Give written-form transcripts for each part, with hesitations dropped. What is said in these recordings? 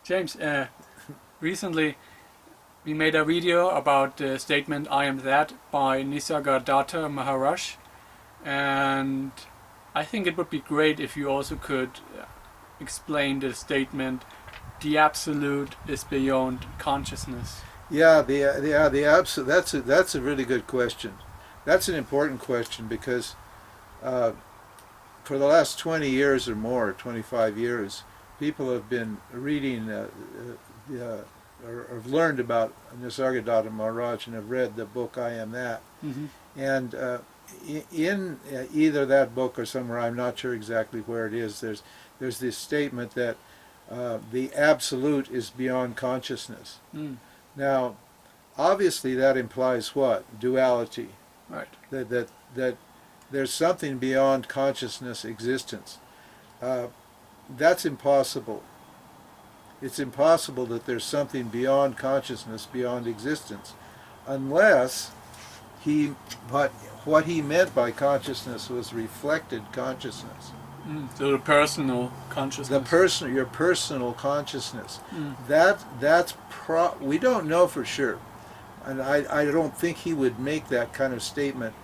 James, recently we made a video about the statement "I am that" by Nisargadatta Maharaj, and I think it would be great if you also could explain the statement "the absolute is beyond consciousness." Yeah, the absolute. That's a really good question. That's an important question because for the last 20 years or more, 25 years, people have been reading or have learned about Nisargadatta Maharaj and have read the book I Am That. Mm-hmm. And in either that book or somewhere, I'm not sure exactly where it is, there's this statement that the absolute is beyond consciousness. Mm. Now, obviously that implies what? Duality. Right. That there's something beyond consciousness existence. That's impossible. It's impossible that there's something beyond consciousness, beyond existence, unless what he meant by consciousness was reflected consciousness. So the personal consciousness. Your personal consciousness. Mm. We don't know for sure, and I don't think he would make that kind of statement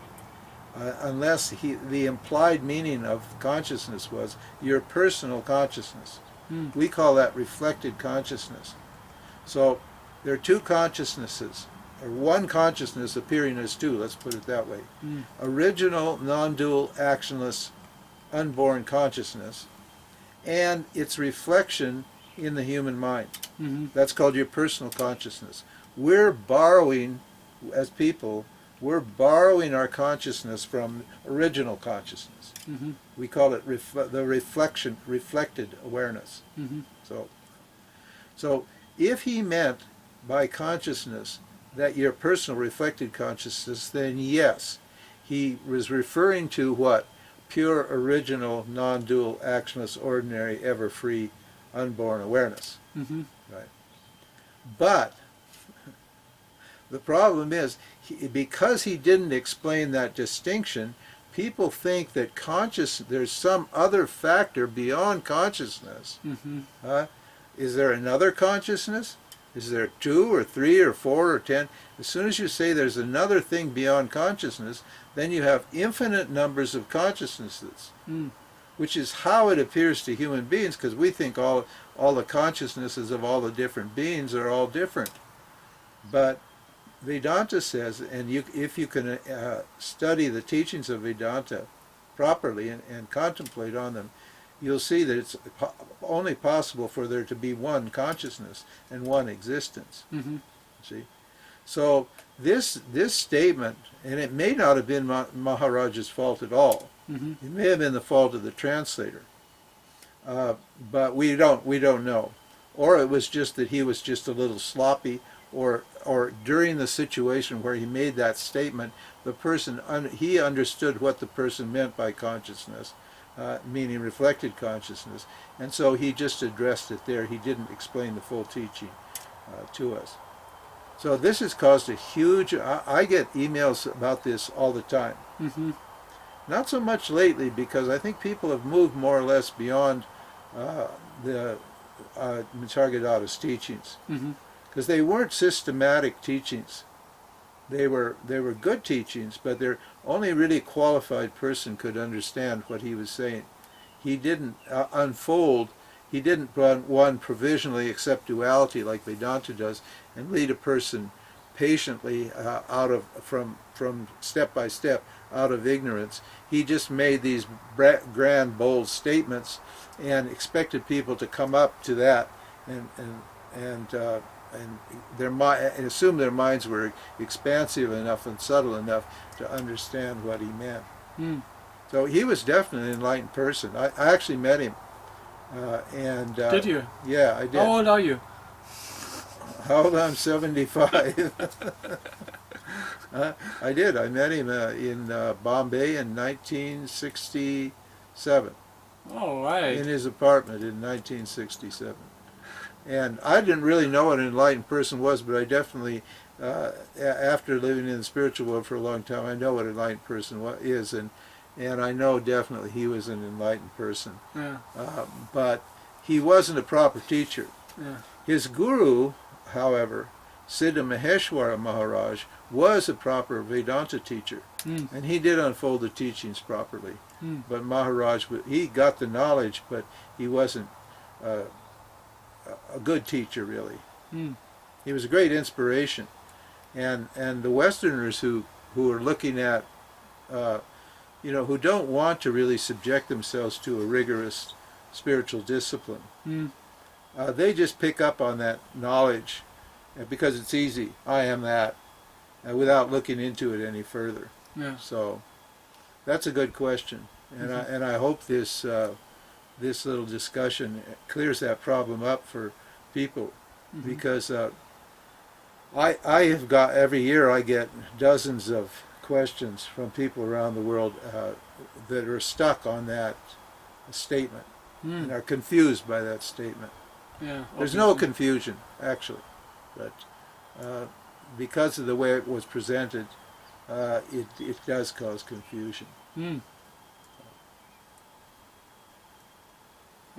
unless the implied meaning of consciousness was your personal consciousness. Mm. We call that reflected consciousness. So there are two consciousnesses, or one consciousness appearing as two, let's put it that way. Mm. Original, non-dual, actionless, unborn consciousness, and its reflection in the human mind. Mm-hmm. That's called your personal consciousness. We're borrowing, as people, we're borrowing our consciousness from original consciousness. Mm-hmm. We call it reflected awareness. Mm-hmm. So if he meant by consciousness that your personal reflected consciousness, then yes, he was referring to what? Pure, original, non-dual, actionless, ordinary, ever-free, unborn awareness. Mm-hmm. Right. But the problem is, because he didn't explain that distinction, people think that there's some other factor beyond consciousness. Mm-hmm. Is there another consciousness? Is there 2 or 3 or 4 or 10? As soon as you say there's another thing beyond consciousness, then you have infinite numbers of consciousnesses, which is how it appears to human beings, because we think all the consciousnesses of all the different beings are all different. But Vedanta says, and if you can study the teachings of Vedanta properly and contemplate on them, you'll see that it's only possible for there to be one consciousness and one existence. Mm-hmm. See, so this statement, and it may not have been Maharaj's fault at all. Mm-hmm. It may have been the fault of the translator, but we don't know. Or it was just that he was just a little sloppy, or during the situation where he made that statement, the person he understood what the person meant by consciousness, meaning reflected consciousness, and so he just addressed it there. He didn't explain the full teaching to us. So this has caused a huge. I get emails about this all the time. Mm-hmm. Not so much lately, because I think people have moved more or less beyond the Nisargadatta's teachings, because they weren't systematic teachings. They were good teachings, but they're only really qualified person could understand what he was saying. He didn't unfold. He didn't one provisionally accept duality like Vedanta does and lead a person patiently from step by step out of ignorance. He just made these grand, bold statements and expected people to come up to that and assume their minds were expansive enough and subtle enough to understand what he meant. Mm. So he was definitely an enlightened person. I actually met him. Did you? Yeah, I did. How old are you? How old? I'm 75. I did. I met him in Bombay in 1967. Oh, right. In his apartment in 1967. And I didn't really know what an enlightened person was, but I definitely, after living in the spiritual world for a long time, I know what an enlightened person is, and I know definitely he was an enlightened person. Yeah. But he wasn't a proper teacher. Yeah. His guru, however, Siddha Maheshwara Maharaj, was a proper Vedanta teacher, and he did unfold the teachings properly. But Maharaj, he got the knowledge, but he wasn't a good teacher, really. He was a great inspiration. And the Westerners who are looking at, who don't want to really subject themselves to a rigorous spiritual discipline, they just pick up on that knowledge because it's easy. I am that, without looking into it any further. Yeah. So that's a good question, and I hope this this little discussion clears that problem up for people, because I have got, every year I get dozens of questions from people around the world that are stuck on that statement and are confused by that statement. Yeah. There's no confusion, actually, but because of the way it was presented, it does cause confusion.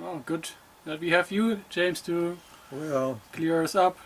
Oh, good that we have you, James, to Well, clear us up.